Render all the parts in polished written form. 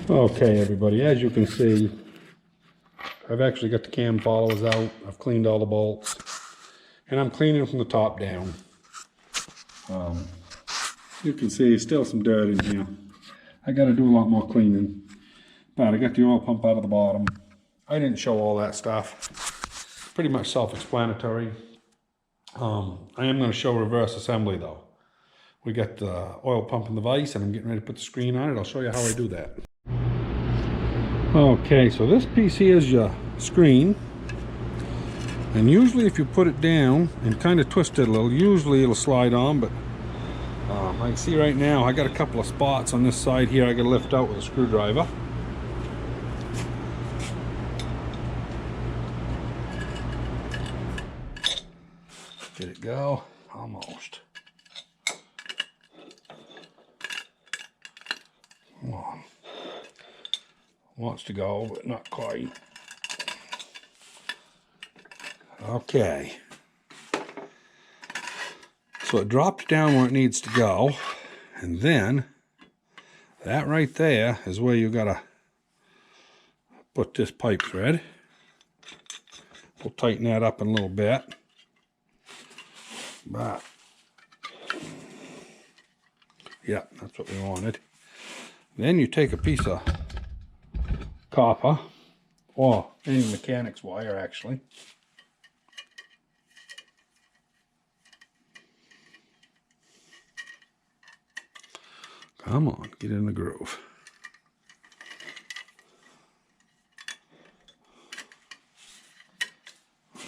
Okay, everybody, as you can see, I've actually got the cam followers out. I've cleaned all the bolts, and I'm cleaning from the top down. You can see still some dirt in here. I got to do a lot more cleaning, but I got the oil pump out of the bottom. I didn't show all that stuff. Pretty much self-explanatory. I am going to show reverse assembly though. We got the oil pump in the vise, and I'm getting ready to put the screen on it. I'll show you how I do that. Okay, so this piece here is your screen, and usually if you put it down and kind of twist it a little, usually it'll slide on, but I can see right now I got a couple of spots on this side here I got to lift out with a screwdriver. Did it go? Almost. Come on. Wants to go, but not quite. Okay. So it drops down where it needs to go, and then that right there is where you gotta put this pipe thread. We'll tighten that up in a little bit. But yeah, that's what we wanted. Then you take a piece of copper, or any mechanic's wire actually. Come on, get in the groove.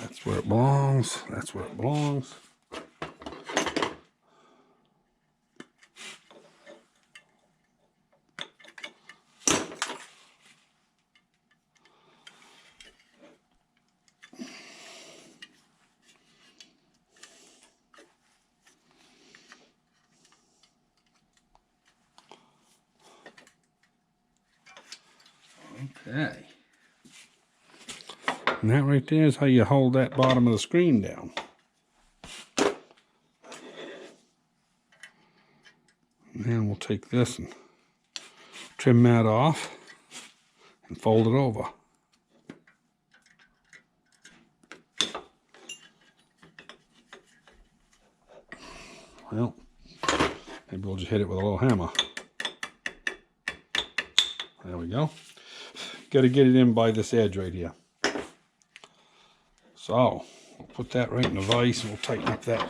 That's where it belongs. That's where it belongs. Okay. And that right there is how you hold that bottom of the screen down. And then we'll take this and trim that off and fold it over. Well, maybe we'll just hit it with a little hammer. There we go. Got to get it in by this edge right here. So, we'll put that right in the vise and we'll tighten up that.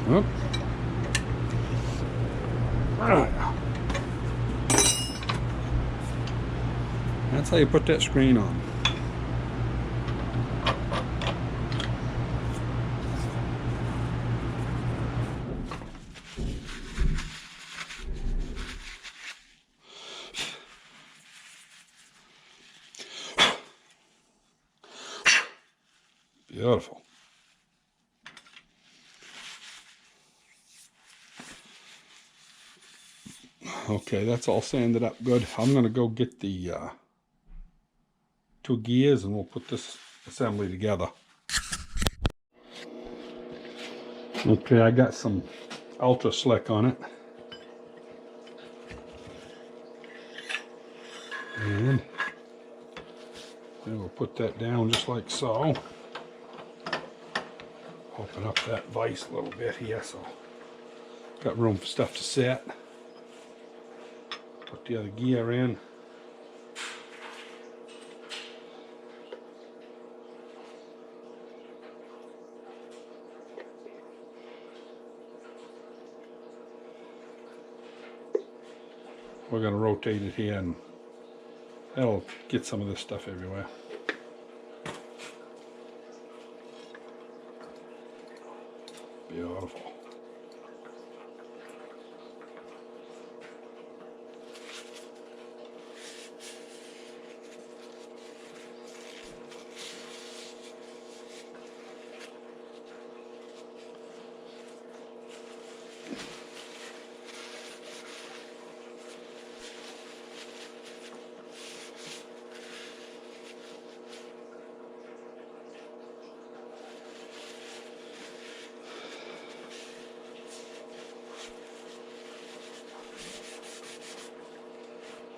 Oop. That's how you put that screen on. Beautiful. Okay, that's all sanded up good. I'm going to go get the 2 gears and we'll put this assembly together. Okay, I got some Ultra Slick on it. And we'll put that down just like so. Open up that vise a little bit here so got room for stuff to set. Put the other gear in. We're going to rotate it here and that'll get some of this stuff everywhere. Beautiful.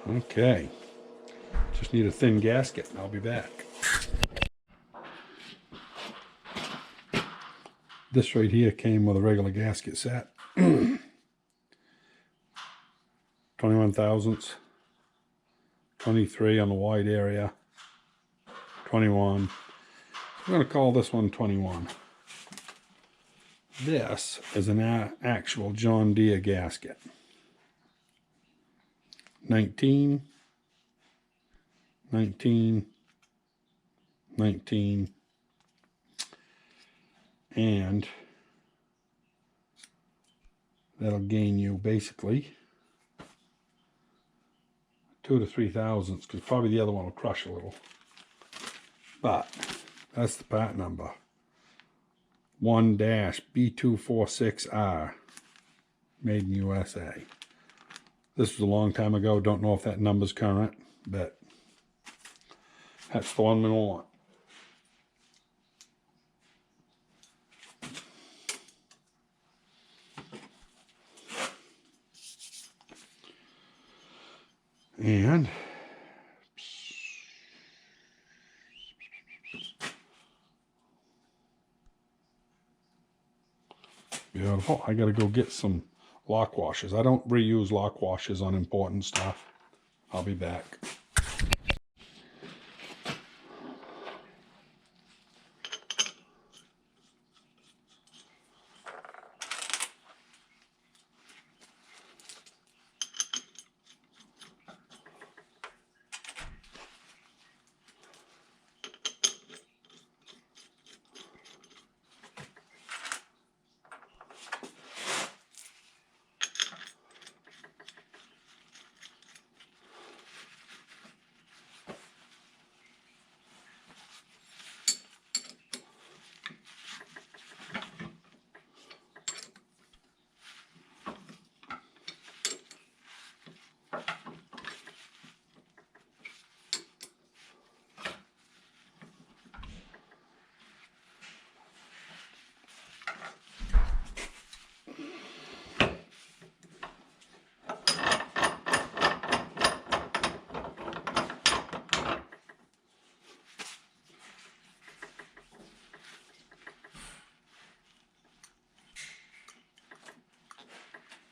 Okay. Just need a thin gasket and I'll be back. This right here came with a regular gasket set. 21 thousandths. 23 on the wide area. 21. I'm going to call this one 21. This is an actual John Deere gasket. 19, 19, 19, and that'll gain you basically 2 to 3 thousandths, because probably the other one will crush a little. But that's the part number. 1-B246R, made in USA. This was a long time ago. Don't know if that number's current, but that's the one we want. And beautiful. I gotta go get some lock washers. I don't reuse lock washers on important stuff. I'll be back.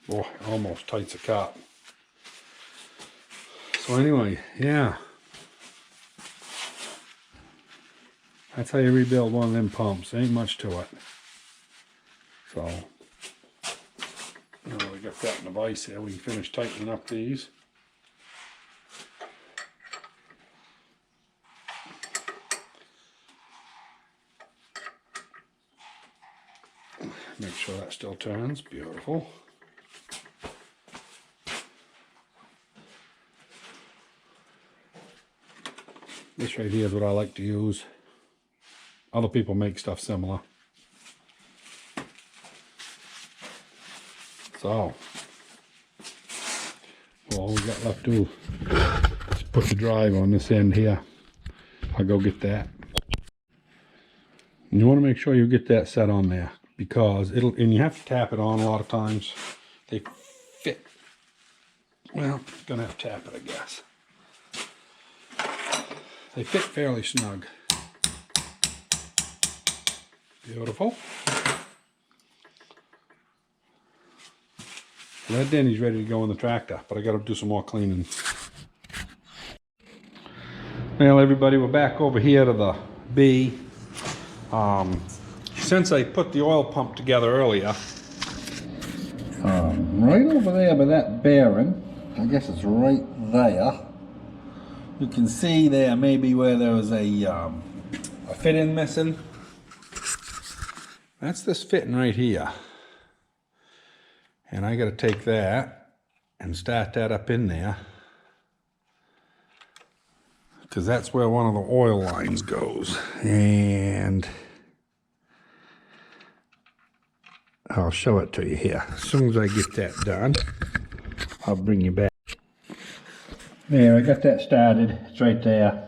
Boy, almost tights a cop. So anyway, yeah. That's how you rebuild one of them pumps. Ain't much to it. So, now we got that in the vise here, we can finish tightening up these. Make sure that still turns. Beautiful. This right here is what I like to use. Other people make stuff similar. So, all we got left to do is put the drive on this end here. I'll go get that. And you want to make sure you get that set on there, because it'll, and you have to tap it on a lot of times. They fit. Well, gonna have to tap it, I guess. They fit fairly snug. Beautiful. That Denny's ready to go in the tractor, but I got to do some more cleaning. Well, everybody, we're back over here to the B. Since I put the oil pump together earlier, right over there by that bearing, I guess it's right there. You can see there maybe where there was a fit-in missing. That's this fitting right here. And I got to take that and start that up in there, because that's where one of the oil lines goes. And I'll show it to you here. As soon as I get that done, I'll bring you back. There, I got that started. It's right there.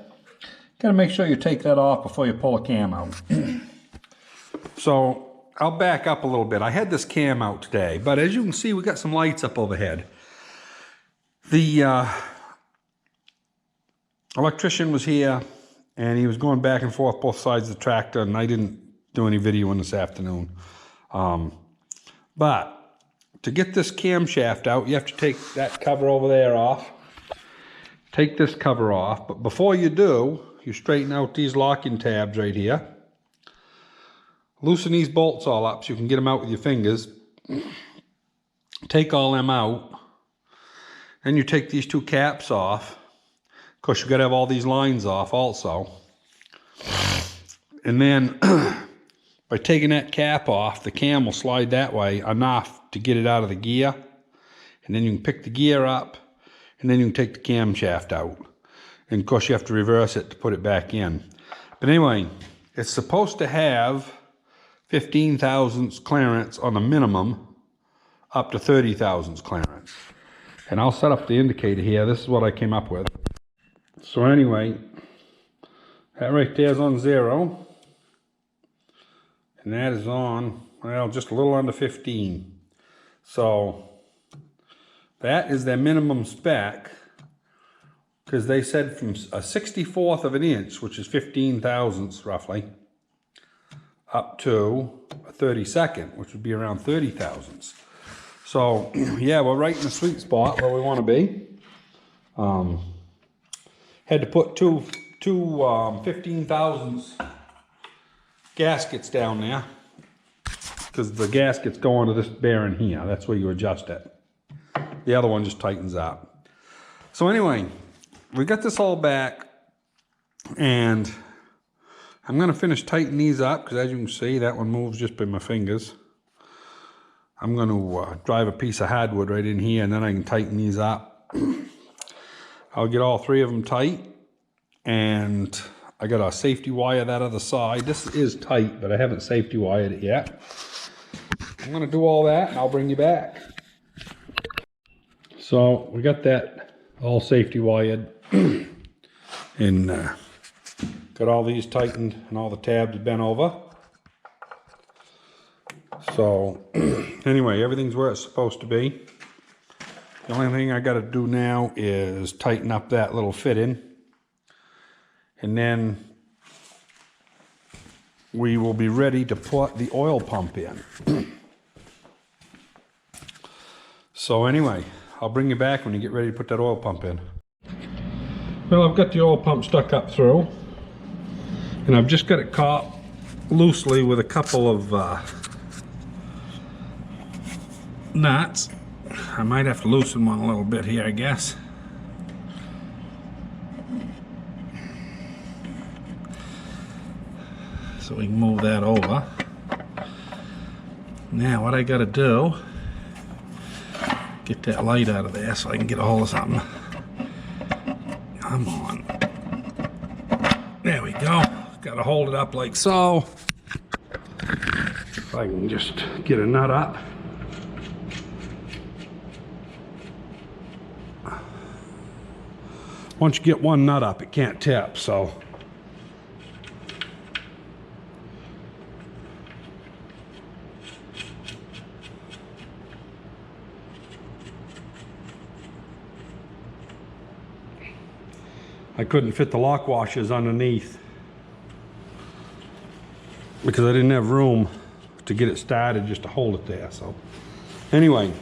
Got to make sure you take that off before you pull a cam out. So I'll back up a little bit. I had this cam out today, but as you can see, we got some lights up overhead. The electrician was here, and he was going back and forth both sides of the tractor, and I didn't do any videoing this afternoon. But to get this camshaft out, you have to take that cover over there off. Take this cover off, but before you do, you straighten out these locking tabs right here. Loosen these bolts all up so you can get them out with your fingers. Take all them out. Then you take these two caps off. Of course, you got to have all these lines off also. And then by taking that cap off, the cam will slide that way enough to get it out of the gear. And then you can pick the gear up, and then you can take the camshaft out. And of course, you have to reverse it to put it back in. But anyway, it's supposed to have 15 thousandths clearance on the minimum, up to 30 thousandths clearance. And I'll set up the indicator here. This is what I came up with. So anyway, that right there is on 0. And that is on, well, just a little under 15. So that is their minimum spec, because they said from a 64th of an inch, which is 15 thousandths roughly, up to a 32nd, which would be around 30 thousandths. So yeah, we're right in the sweet spot where we want to be. Had to put two 15 thousandths gaskets down there, because the gaskets go onto this bearing here. That's where you adjust it. The other one just tightens up. So anyway, we got this all back, and I'm going to finish tightening these up, because as you can see, that one moves just by my fingers. I'm going to drive a piece of hardwood right in here, and then I can tighten these up. I'll get all 3 of them tight, and I got a safety wire that other side. This is tight, but I haven't safety wired it yet. I'm going to do all that, and I'll bring you back. So we got that all safety wired, and got all these tightened, and all the tabs bent over. So anyway, everything's where it's supposed to be. The only thing I got to do now is tighten up that little fitting, and then we will be ready to put the oil pump in. So anyway, I'll bring you back when you get ready to put that oil pump in. Well, I've got the oil pump stuck up through, and I've just got it caught loosely with a couple of nuts. I might have to loosen one a little bit here, I guess. So we can move that over. Now what I gotta do, get that light out of there so I can get a hold of something. Come on. There we go. Gotta hold it up like so. If I can just get a nut up. Once you get one nut up, it can't tip, so. I couldn't fit the lock washers underneath because I didn't have room to get it started just to hold it there, so. Anyway,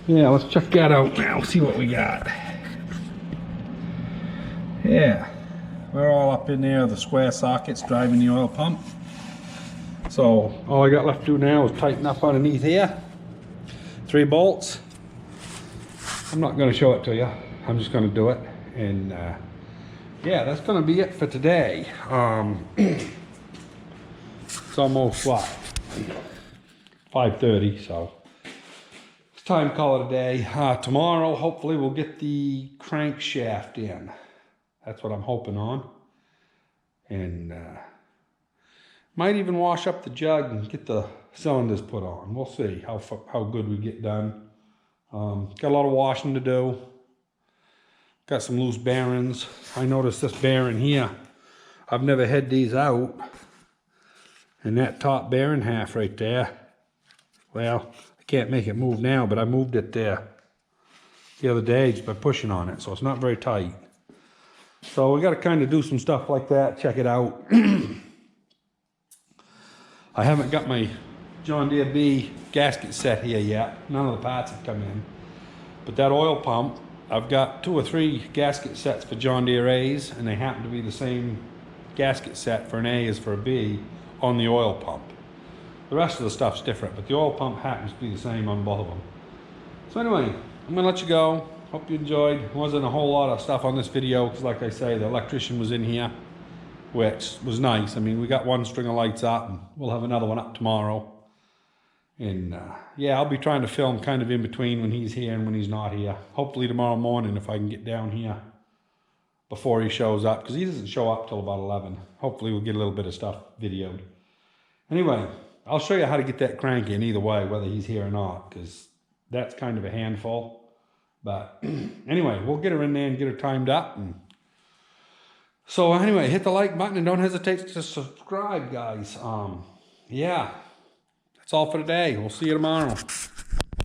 yeah, let's check that out now, see what we got. Yeah, we're all up in there, the square sockets driving the oil pump. So all I got left to do now is tighten up underneath here. 3 bolts. I'm not going to show it to you. I'm just going to do it. And yeah, that's going to be it for today. It's almost what? 5:30, so it's time to call it a day. Tomorrow, hopefully, we'll get the crankshaft in. That's what I'm hoping on. And might even wash up the jug and get the cylinders put on. We'll see how good we get done. Got a lot of washing to do. Got some loose bearings. I noticed this bearing here. I've never had these out. And that top bearing half right there. Well, I can't make it move now, but I moved it there the other day just by pushing on it. So it's not very tight. So we got to kind of do some stuff like that, check it out. I haven't got my John Deere B gasket set here yet. None of the parts have come in. But that oil pump, I've got 2 or 3 gasket sets for John Deere A's, and they happen to be the same gasket set for an A as for a B on the oil pump. The rest of the stuff's different, but the oil pump happens to be the same on both of them. So anyway, I'm gonna let you go. Hope you enjoyed. There wasn't a whole lot of stuff on this video, because like I say, the electrician was in here, which was nice. I mean, we got 1 string of lights up, and we'll have another one up tomorrow. And yeah, I'll be trying to film kind of in between when he's here and when he's not here. Hopefully tomorrow morning, if I can get down here before he shows up, because he doesn't show up till about 11. Hopefully we'll get a little bit of stuff videoed. Anyway, I'll show you how to get that crank in either way, whether he's here or not, because that's kind of a handful. But anyway, we'll get her in there and get her timed up. And so anyway, hit the like button and don't hesitate to subscribe, guys. Yeah, that's all for today. We'll see you tomorrow.